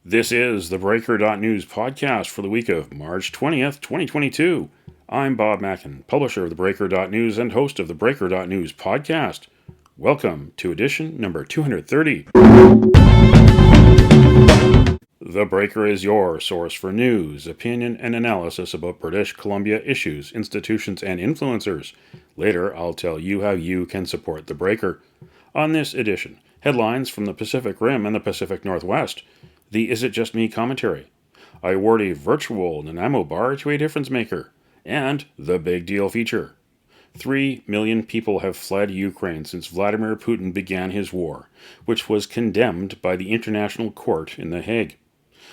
This is the theBreaker.news podcast for the week of March 20th, 2022. I'm Bob Mackin, publisher of theBreaker.news and host of the theBreaker.news podcast. Welcome to edition number 230. The Breaker is your source for news, opinion, and analysis about British Columbia issues, institutions, and influencers. Later, I'll tell you how you can support The Breaker. On this edition, headlines from the Pacific Rim and the Pacific Northwest, the Is It Just Me commentary, I award a virtual Nanaimo bar to a difference maker, and the Big Deal feature. 3 million people have fled Ukraine since Vladimir Putin began his war, which was condemned by the International Court in The Hague.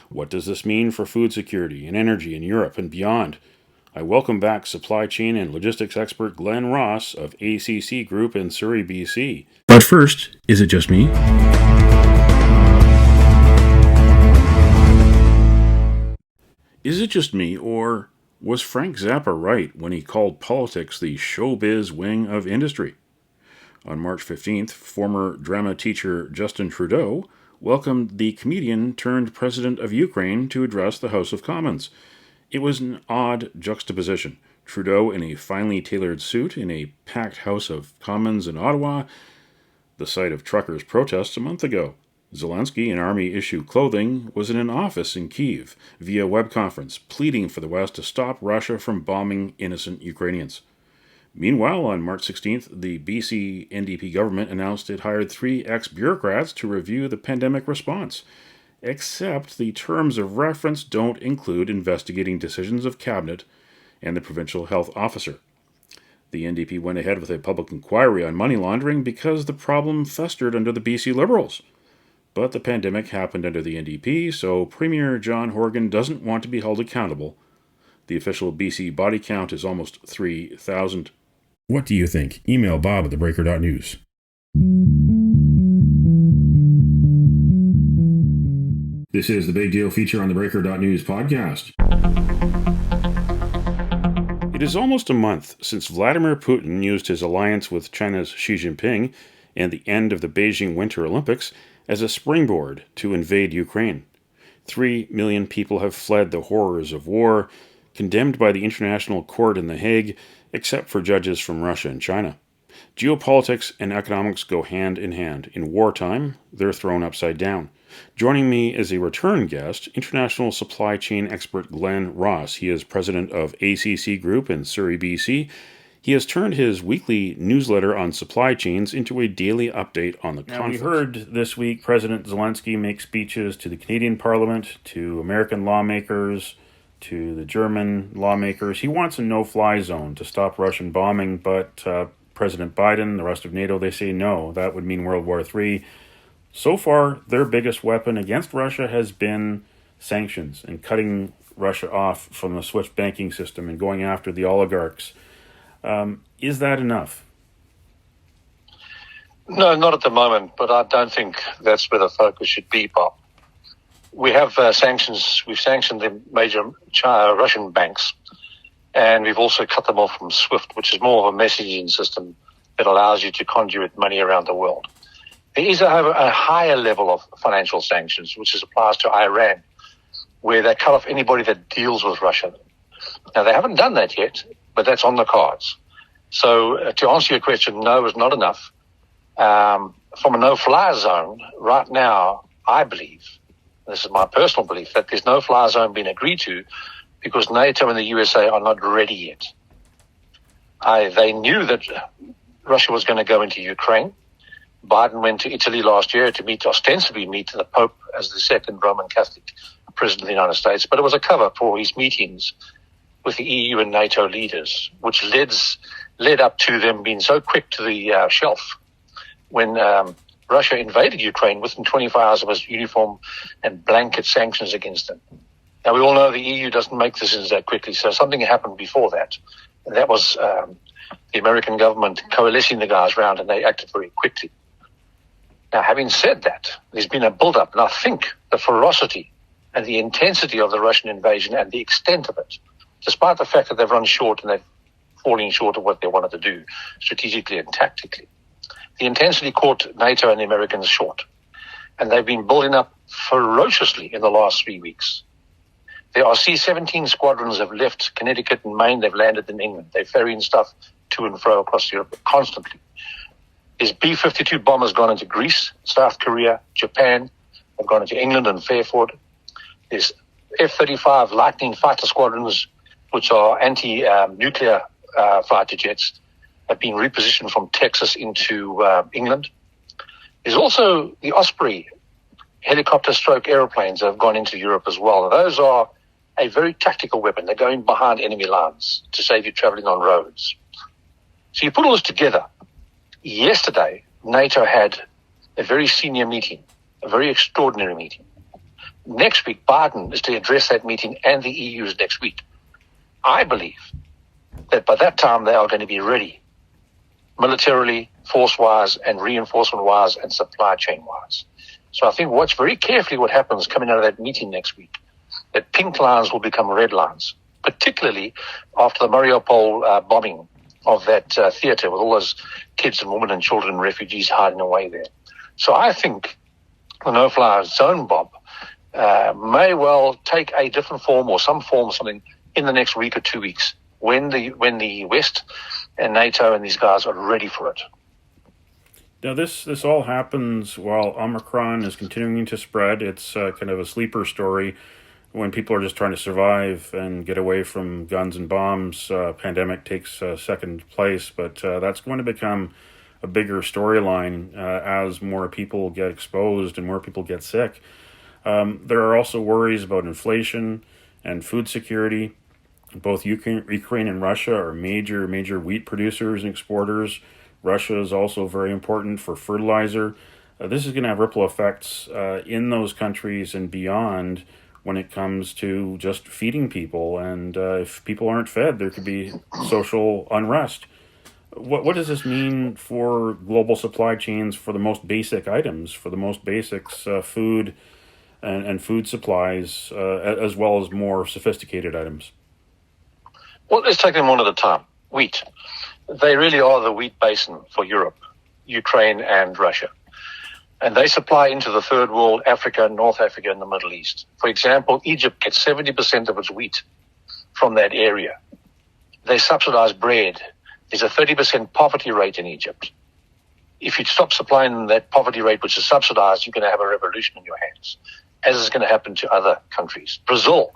What does this mean for food security and energy in Europe and beyond? I welcome back supply chain and logistics expert Glenn Ross of ACC Group in Surrey, BC. But first, is it just me? Is it just me, or was Frank Zappa right when he called politics the showbiz wing of industry? On March 15th, former drama teacher Justin Trudeau welcomed the comedian turned president of Ukraine to address the House of Commons. It was an odd juxtaposition. Trudeau in a finely tailored suit in a packed House of Commons in Ottawa, the site of truckers' protests a month ago. Zelensky, in army-issue clothing, was in an office in Kyiv via web conference, pleading for the West to stop Russia from bombing innocent Ukrainians. Meanwhile, on March 16th, the BC NDP government announced it hired 3 ex-bureaucrats to review the pandemic response, except the terms of reference don't include investigating decisions of cabinet and the provincial health officer. The NDP went ahead with a public inquiry on money laundering because the problem festered under the BC Liberals. But the pandemic happened under the NDP, so Premier John Horgan doesn't want to be held accountable. The official BC body count is almost 3,000. What do you think? Email Bob at theBreaker.news. This is the Big Deal feature on the Breaker.news podcast. It is almost a month since Vladimir Putin used his alliance with China's Xi Jinping and the end of the Beijing Winter Olympics as a springboard to invade Ukraine. 3 million people have fled the horrors of war, condemned by the International Court in The Hague, except for judges from Russia and China. Geopolitics and economics go hand in hand. In wartime, they're thrown upside down. Joining me is a return guest, international supply chain expert Glenn Ross. He is president of ACC Group in Surrey, BC. He has turned his weekly newsletter on supply chains into a daily update on the conflict. We heard this week President Zelensky make speeches to the Canadian Parliament, to American lawmakers, to the German lawmakers. He wants a no-fly zone to stop Russian bombing, but President Biden, the rest of NATO, they say no. That would mean World War III. So far, their biggest weapon against Russia has been sanctions and cutting Russia off from the SWIFT banking system and going after the oligarchs. Is that enough? No, not at the moment, but I don't think that's where the focus should be, Bob. We have sanctions. We've sanctioned the major Russian banks, and we've also cut them off from SWIFT, which is more of a messaging system that allows you to conduit money around the world. There is a higher level of financial sanctions, which applies to Iran, where they cut off anybody that deals with Russia. Now, they haven't done that yet, but that's on the cards. So to answer your question, no is not enough. From a no-fly zone, right now, I believe, this is my personal belief, that there's no-fly zone being agreed to because NATO and the USA are not ready yet. They knew that Russia was going to go into Ukraine. Biden went to Italy last year to ostensibly meet the Pope as the second Roman Catholic president of the United States, but it was a cover for his meetings with the EU and NATO leaders, which led up to them being so quick to the shelf when Russia invaded Ukraine. Within 24 hours, it was uniform and blanket sanctions against them. Now, we all know the EU doesn't make decisions that quickly, so something happened before that. And that was the American government coalescing the guys around, and they acted very quickly. Now, having said that, there's been a build-up, and I think the ferocity and the intensity of the Russian invasion and the extent of it, despite the fact that they've run short and they're falling short of what they wanted to do strategically and tactically, the intensity caught NATO and the Americans short. and they've been building up ferociously in the last 3 weeks. There are C-17 squadrons have left Connecticut and Maine. They've landed in England. They're ferrying stuff to and fro across Europe constantly. There's B-52 bombers gone into Greece, South Korea, Japan. They've gone into England and Fairford. There's F-35 Lightning fighter squadrons, which are anti-nuclear fighter jets, have been repositioned from Texas into England. There's also the Osprey helicopter stroke aeroplanes that have gone into Europe as well. And those are a very tactical weapon. They're going behind enemy lines to save you traveling on roads. So you put all this together. Yesterday, NATO had a very senior meeting, a very extraordinary meeting. Next week, Biden is to address that meeting, and the EU's next week. I believe that by that time they are going to be ready, militarily, force-wise, and reinforcement-wise, and supply chain-wise. So I think watch very carefully what happens coming out of that meeting next week, that pink lines will become red lines, particularly after the Mariupol bombing of that theater with all those kids and women and children and refugees hiding away there. So I think the no-fly zone, Bob, may well take a different form or some form or something in the next week or 2 weeks when the West and NATO and these guys are ready for it. Now, this all happens while Omicron is continuing to spread. It's kind of a sleeper story when people are just trying to survive and get away from guns and bombs. Pandemic takes second place, but that's going to become a bigger storyline as more people get exposed and more people get sick. There are also worries about inflation and food security. Both Ukraine and Russia are major wheat producers and exporters. Russia is also very important for fertilizer. This is going to have ripple effects in those countries and beyond when it comes to just feeding people. And if people aren't fed, there could be social unrest. What does this mean for global supply chains for the most basic items, for the most basics, food and food supplies, as well as more sophisticated items? Well, let's take them one at a time. Wheat. They really are the wheat basin for Europe, Ukraine, and Russia. And they supply into the third world, Africa, North Africa, and the Middle East. For example, Egypt gets 70% of its wheat from that area. They subsidize bread. There's a 30% poverty rate in Egypt. If you stop supplying them that poverty rate, which is subsidized, you're going to have a revolution in your hands, as is going to happen to other countries. Brazil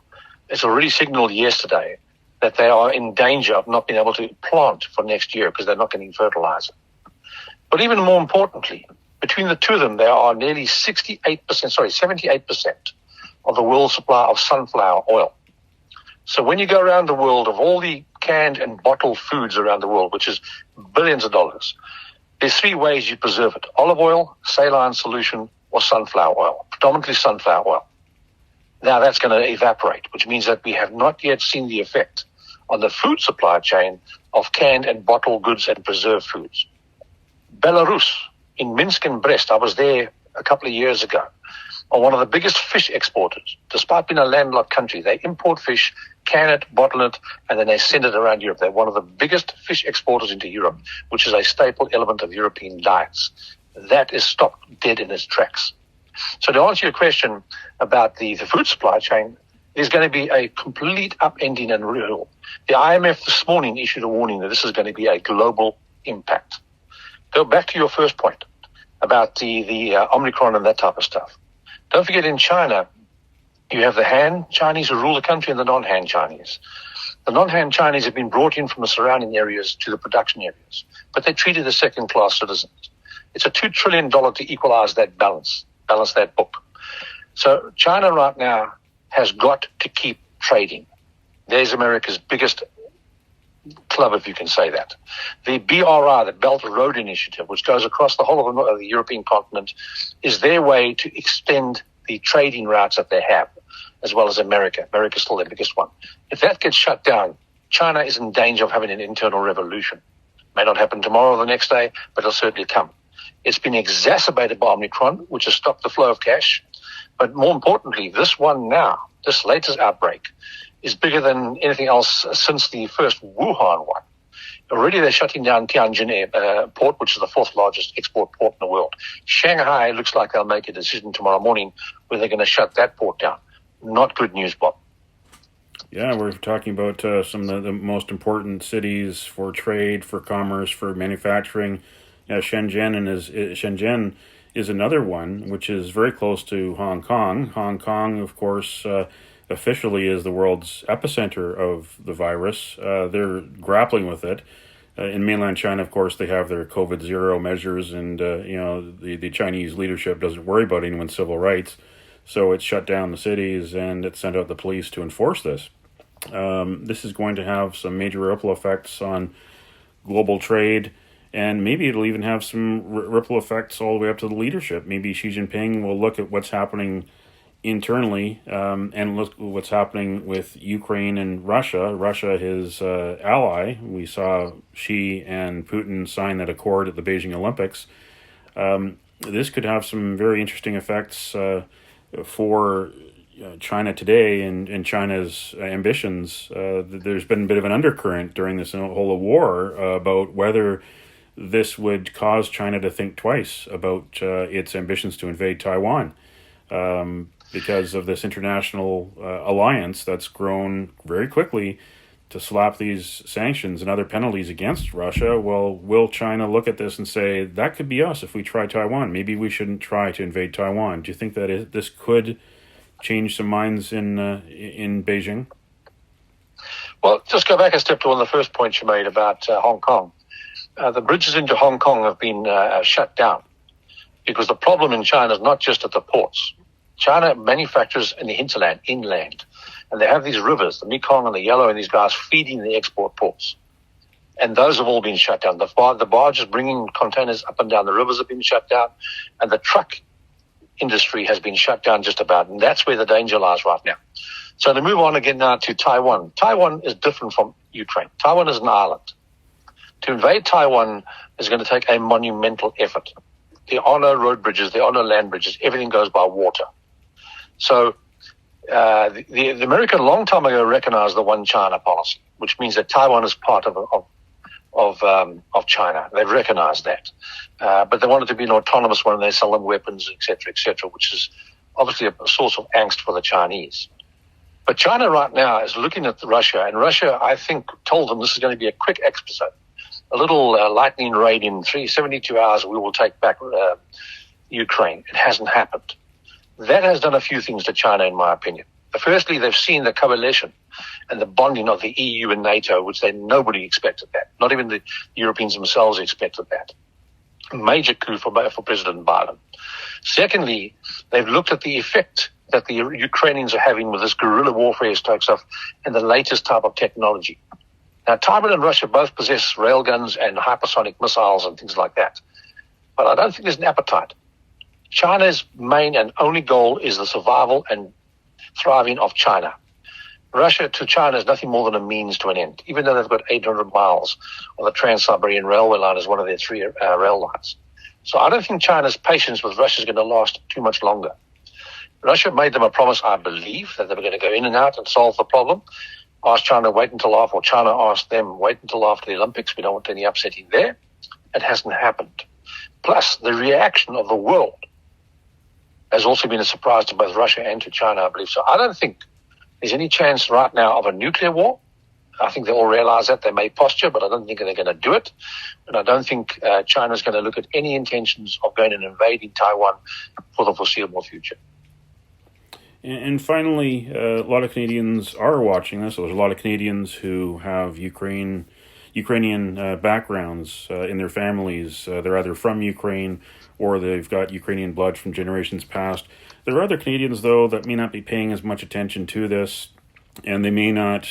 has already signaled yesterday that they are in danger of not being able to plant for next year because they're not getting fertilizer. But even more importantly, between the two of them, there are nearly 78% of the world's supply of sunflower oil. So when you go around the world, of all the canned and bottled foods around the world, which is billions of dollars, there's three ways you preserve it: olive oil, saline solution, or sunflower oil, predominantly sunflower oil. Now that's going to evaporate, which means that we have not yet seen the effect on the food supply chain of canned and bottled goods and preserved foods. Belarus, in Minsk and Brest, I was there a couple of years ago, are one of the biggest fish exporters. Despite being a landlocked country, they import fish, can it, bottle it, and then they send it around Europe. They're one of the biggest fish exporters into Europe, which is a staple element of European diets. That is stopped dead in its tracks. So to answer your question about the food supply chain, there's going to be a complete upending and renewal. The IMF this morning issued a warning that this is going to be a global impact. Go back to your first point about the Omicron and that type of stuff. Don't forget, in China, you have the Han Chinese who rule the country and the non-Han Chinese. The non-Han Chinese have been brought in from the surrounding areas to the production areas, but they're treated as second-class citizens. It's a $2 trillion to equalize that balance that book. So China right now has got to keep trading. There's America's biggest club, if you can say that. The BRI, the Belt and Road Initiative, which goes across the whole of the European continent, is their way to extend the trading routes that they have, as well as America. America's still their biggest one. If that gets shut down, China is in danger of having an internal revolution. May not happen tomorrow or the next day, but it'll certainly come. It's been exacerbated by Omicron, which has stopped the flow of cash. But more importantly, this one now, this latest outbreak, is bigger than anything else since the first Wuhan one. Already they're shutting down Tianjin port, which is the fourth largest export port in the world. Shanghai looks like they'll make a decision tomorrow morning where they're going to shut that port down. Not good news, Bob. Yeah, we're talking about some of the most important cities for trade, for commerce, for manufacturing. Shenzhen is another one, which is very close to Hong Kong. Hong Kong, of course, officially is the world's epicenter of the virus. They're grappling with it. In mainland China, of course, they have their COVID-0 measures, and the Chinese leadership doesn't worry about anyone's civil rights, so it shut down the cities and it sent out the police to enforce this. This is going to have some major ripple effects on global trade, and maybe it'll even have some ripple effects all the way up to the leadership. Maybe Xi Jinping will look at what's happening internally and look at what's happening with Ukraine and Russia. Russia, his ally. We saw Xi and Putin sign that accord at the Beijing Olympics. This could have some very interesting effects for China today and China's ambitions. There's been a bit of an undercurrent during this whole war about whether this would cause China to think twice about its ambitions to invade Taiwan because of this international alliance that's grown very quickly to slap these sanctions and other penalties against Russia. Well, will China look at this and say, that could be us if we try Taiwan? Maybe we shouldn't try to invade Taiwan. Do you think that this could change some minds in Beijing? Well, just go back a step to one of the first points you made about Hong Kong. The bridges into Hong Kong have been shut down because the problem in China is not just at the ports. China manufactures in the hinterland, inland, and they have these rivers, the Mekong and the Yellow, and these guys feeding the export ports. And those have all been shut down. The barges bringing containers up and down the rivers have been shut down, and the truck industry has been shut down just about, and that's where the danger lies right now. So to move on again now to Taiwan. Taiwan is different from Ukraine. Taiwan is an island. To invade Taiwan is going to take a monumental effort. There are no road bridges, there are no land bridges, everything goes by water. So the America a long time ago recognized the one China policy, which means that Taiwan is part of China. They've recognized that. But they wanted to be an autonomous one, and they sell them weapons, et cetera, which is obviously a source of angst for the Chinese. But China right now is looking at Russia, and Russia, I think, told them this is going to be a quick episode. A little lightning raid in 72 hours, we will take back Ukraine. It hasn't happened. That has done a few things to China, in my opinion. Firstly, they've seen the coalition and the bonding of the EU and NATO, which nobody expected that. Not even the Europeans themselves expected that. A major coup for President Biden. Secondly, they've looked at the effect that the Ukrainians are having with this guerrilla warfare type stuff and the latest type of technology. Now, Taiwan and Russia both possess railguns and hypersonic missiles and things like that. But I don't think there's an appetite. China's main and only goal is the survival and thriving of China. Russia to China is nothing more than a means to an end, even though they've got 800 miles of the Trans-Siberian Railway line as one of their three rail lines. So I don't think China's patience with Russia is going to last too much longer. Russia made them a promise, I believe, that they were going to go in and out and solve the problem. Asked China wait until after, or China asked them wait until after the Olympics. We don't want any upsetting there. It hasn't happened. Plus, the reaction of the world has also been a surprise to both Russia and to China, I believe. So I don't think there's any chance right now of a nuclear war. I think they all realize that. They may posture, but I don't think they're going to do it. And I don't think China's going to look at any intentions of going and invading Taiwan for the foreseeable future. And finally, a lot of Canadians are watching this. There's a lot of Canadians who have Ukrainian backgrounds in their families. They're either from Ukraine or they've got Ukrainian blood from generations past. There are other Canadians, though, that may not be paying as much attention to this, and they may not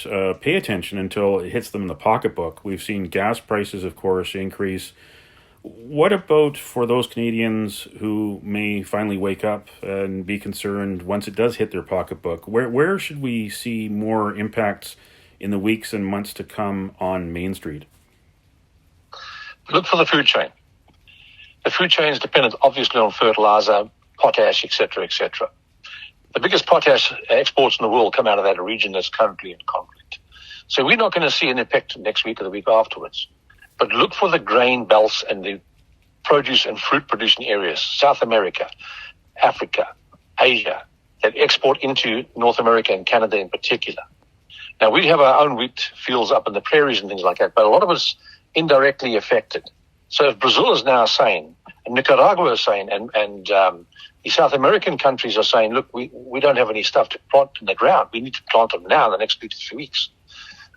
pay attention until it hits them in the pocketbook. We've seen gas prices, of course, increase. What about for those Canadians who may finally wake up and be concerned once it does hit their pocketbook? Where should we see more impacts in the weeks and months to come on Main Street? Look for the food chain. The food chain is dependent, obviously, on fertilizer, potash, et cetera, et cetera. The biggest potash exports in the world come out of that region that's currently in conflict. So we're not going to see an effect next week or the week afterwards. But look for the grain belts and the produce and fruit producing areas, South America, Africa, Asia, that export into North America and Canada in particular. Now, we have our own wheat fields up in the prairies and things like that, but a lot of it's indirectly affected. So if Brazil is now saying, and Nicaragua is saying, and the South American countries are saying, look, we don't have any stuff to plant in the ground. We need to plant them now in the next 2 to 3 weeks.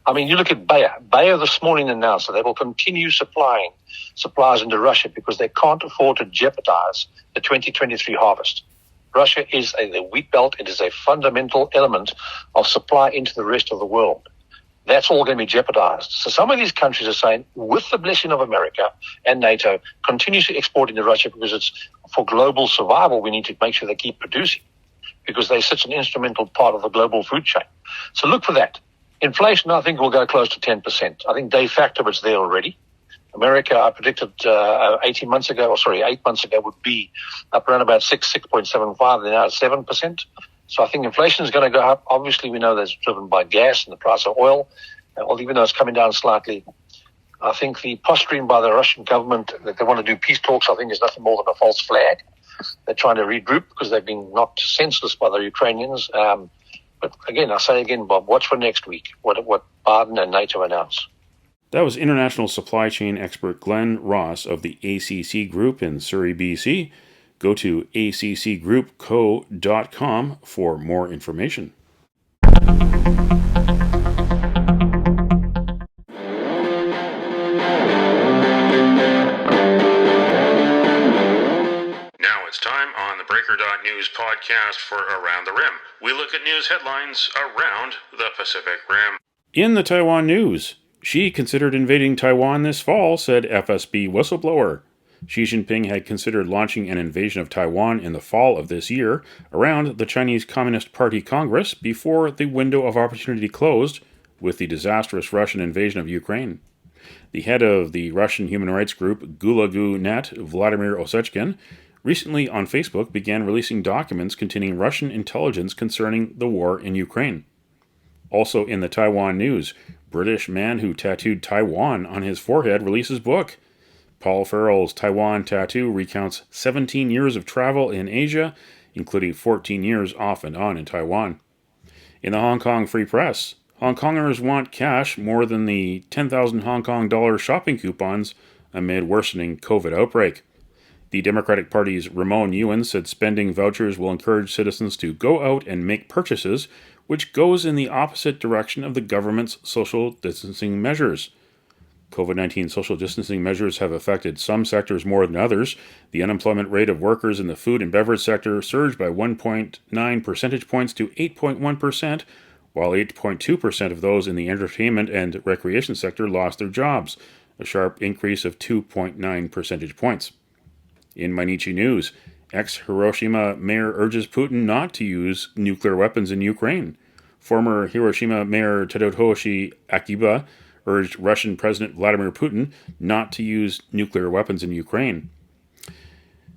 I mean, you look at Bayer. Bayer this morning announced that they will continue supplying supplies into Russia because they can't afford to jeopardize the 2023 harvest. Russia is the wheat belt. It is a fundamental element of supply into the rest of the world. That's all going to be jeopardized. So some of these countries are saying, with the blessing of America and NATO, continue to export into Russia because it's for global survival. We need to make sure they keep producing because they're such an instrumental part of the global food chain. So look for that. Inflation, I think, will go close to 10%. I think de facto it's there already. America, I predicted 8 months ago, would be up around about 6.75. They're now at 7%. So I think inflation is going to go up. Obviously, we know that's driven by gas and the price of oil. Even though it's coming down slightly, I think the posturing by the Russian government that they want to do peace talks, I think, is nothing more than a false flag. They're trying to regroup because they've been knocked senseless by the Ukrainians. But again, I say again, Bob, watch for next week, what Biden and NATO announce. That was international supply chain expert Glenn Ross of the ACC Group in Surrey, BC. Go to accgroupco.com for more information. Now it's time on the theBreaker.news podcast for Around the Rim. We look at news headlines around the Pacific Rim. In the Taiwan news, Xi considered invading Taiwan this fall, said FSB whistleblower. Xi Jinping had considered launching an invasion of Taiwan in the fall of this year, around the Chinese Communist Party Congress, before the window of opportunity closed with the disastrous Russian invasion of Ukraine. The head of the Russian human rights group Gulagu.net, Vladimir Osechkin, recently on Facebook began releasing documents containing Russian intelligence concerning the war in Ukraine. Also in the Taiwan news, British man who tattooed Taiwan on his forehead releases book. Paul Farrell's Taiwan tattoo recounts 17 years of travel in Asia, including 14 years off and on in Taiwan. In the Hong Kong Free Press, Hong Kongers want cash more than the 10,000 Hong Kong dollar shopping coupons amid worsening COVID outbreak. The Democratic Party's Ramon Ewan said spending vouchers will encourage citizens to go out and make purchases, which goes in the opposite direction of the government's social distancing measures. COVID-19 social distancing measures have affected some sectors more than others. The unemployment rate of workers in the food and beverage sector surged by 1.9 percentage points to 8.1%, while 8.2% of those in the entertainment and recreation sector lost their jobs, a sharp increase of 2.9 percentage points. In Mainichi News, ex-Hiroshima mayor urges Putin not to use nuclear weapons in Ukraine. Former Hiroshima mayor Tadatoshi Akiba urged Russian President Vladimir Putin not to use nuclear weapons in Ukraine.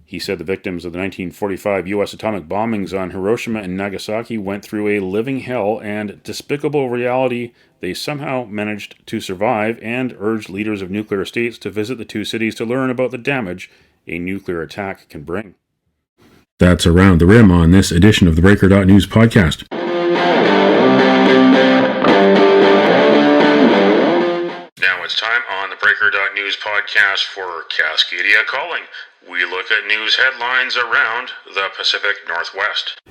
He said the victims of the 1945 U.S. atomic bombings on Hiroshima and Nagasaki went through a living hell and despicable reality they somehow managed to survive, and urged leaders of nuclear states to visit the two cities to learn about the damage a nuclear attack can bring. That's Around the Rim on this edition of the theBreaker.news podcast. Now it's time on the theBreaker.news podcast for Cascadia Calling. We look at news headlines around the Pacific Northwest.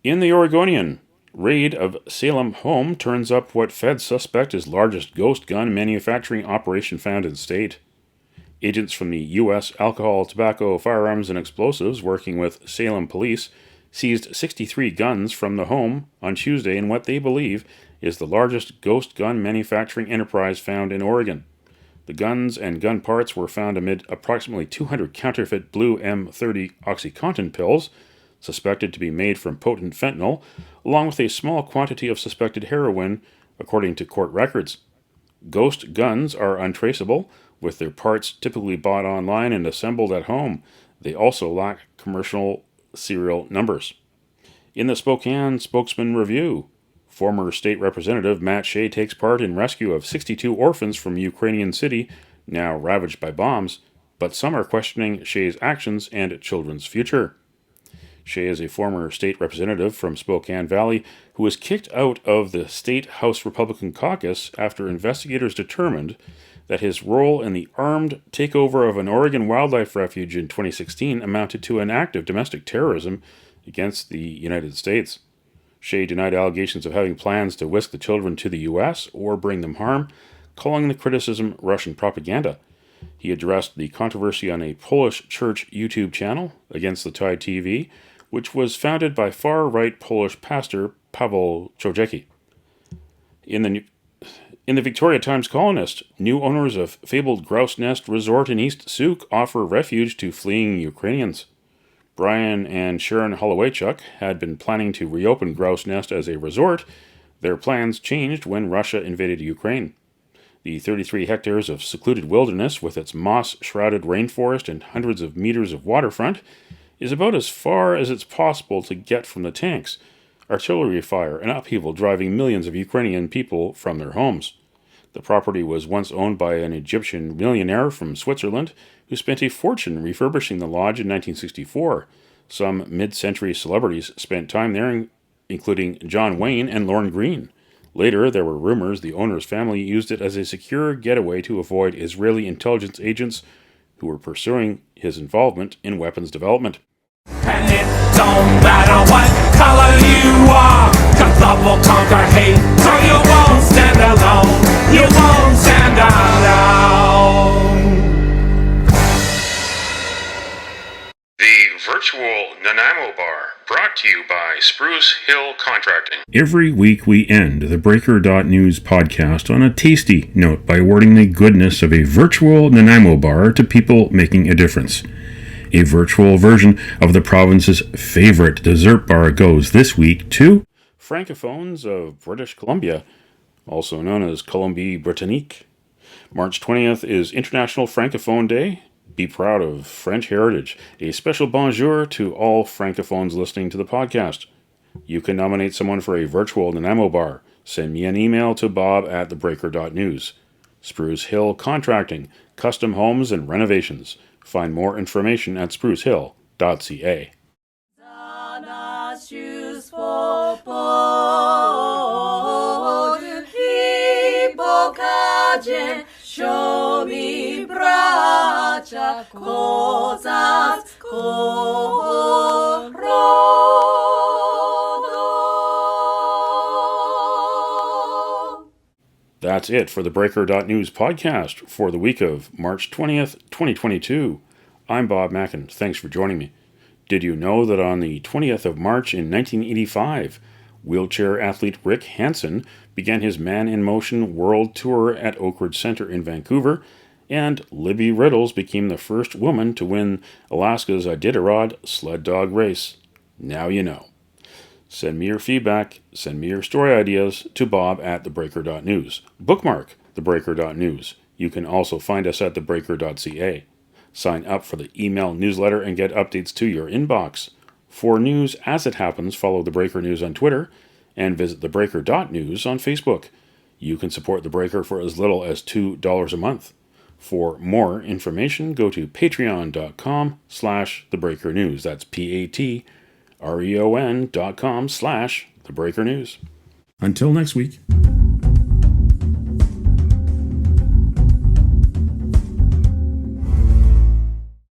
In the Oregonian, raid of Salem home turns up what feds suspect is largest ghost gun manufacturing operation found in state. Agents from the U.S. Alcohol, Tobacco, Firearms, and Explosives, working with Salem police, seized 63 guns from the home on Tuesday in what they believe is the largest ghost gun manufacturing enterprise found in Oregon. The guns and gun parts were found amid approximately 200 counterfeit blue M30 OxyContin pills, suspected to be made from potent fentanyl, along with a small quantity of suspected heroin, according to court records. Ghost guns are untraceable, with their parts typically bought online and assembled at home. They also lack commercial serial numbers. In the Spokane Spokesman Review, former state representative Matt Shea takes part in rescue of 62 orphans from Ukrainian city now ravaged by bombs, but some are questioning Shea's actions and children's future. Shea is a former state representative from Spokane Valley who was kicked out of the state House Republican caucus after investigators determined that his role in the armed takeover of an Oregon wildlife refuge in 2016 amounted to an act of domestic terrorism against the United States. Shea denied allegations of having plans to whisk the children to the U.S. or bring them harm, calling the criticism Russian propaganda. He addressed the controversy on a Polish church YouTube channel against the Tide TV, which was founded by far-right Polish pastor Paweł Chojecki. In the Victoria Times Colonist, new owners of fabled Grouse Nest Resort in East Sauk offer refuge to fleeing Ukrainians. Brian and Sharon Hollowaychuk had been planning to reopen Grouse Nest as a resort. Their plans changed when Russia invaded Ukraine. The 33 hectares of secluded wilderness with its moss-shrouded rainforest and hundreds of meters of waterfront is about as far as it's possible to get from the tanks, artillery fire, and upheaval driving millions of Ukrainian people from their homes. The property was once owned by an Egyptian millionaire from Switzerland who spent a fortune refurbishing the lodge in 1964. Some mid-century celebrities spent time there, including John Wayne and Lorne Greene. Later, there were rumors the owner's family used it as a secure getaway to avoid Israeli intelligence agents who were pursuing his involvement in weapons development. And it don't matter what color you are, 'cause love will conquer hate, so you won't stand alone, you won't stand alone. The virtual Nanaimo Bar, brought to you by Spruce Hill Contracting. Every week we end the Breaker.news podcast on a tasty note by awarding the goodness of a virtual Nanaimo Bar to people making a difference. A virtual version of the province's favorite dessert bar goes this week to Francophones of British Columbia, also known as Colombie-Britannique. March 20th is International Francophone Day. Be proud of French heritage. A special bonjour to all Francophones listening to the podcast. You can nominate someone for a virtual Nanaimo Bar. Send me an email to bob@theBreaker.news. Spruce Hill Contracting, custom homes and renovations. Find more information at sprucehill.ca. That's it for the Breaker.news podcast for the week of March 20th, 2022. I'm Bob Mackin. Thanks for joining me. Did you know that on the 20th of March in 1985, wheelchair athlete Rick Hansen began his Man in Motion World Tour at Oak Ridge Center in Vancouver, and Libby Riddles became the first woman to win Alaska's Iditarod sled dog race? Now you know. Send me your feedback, send me your story ideas to bob@theBreaker.news. Bookmark theBreaker.news. You can also find us at theBreaker.ca. Sign up for the email newsletter and get updates to your inbox. For news as it happens, follow The Breaker News on Twitter and visit theBreaker.news on Facebook. You can support The Breaker for as little as $2 a month. For more information, go to patreon.com/thebreakernews. That's patreon.com/thebreakernews. Until next week.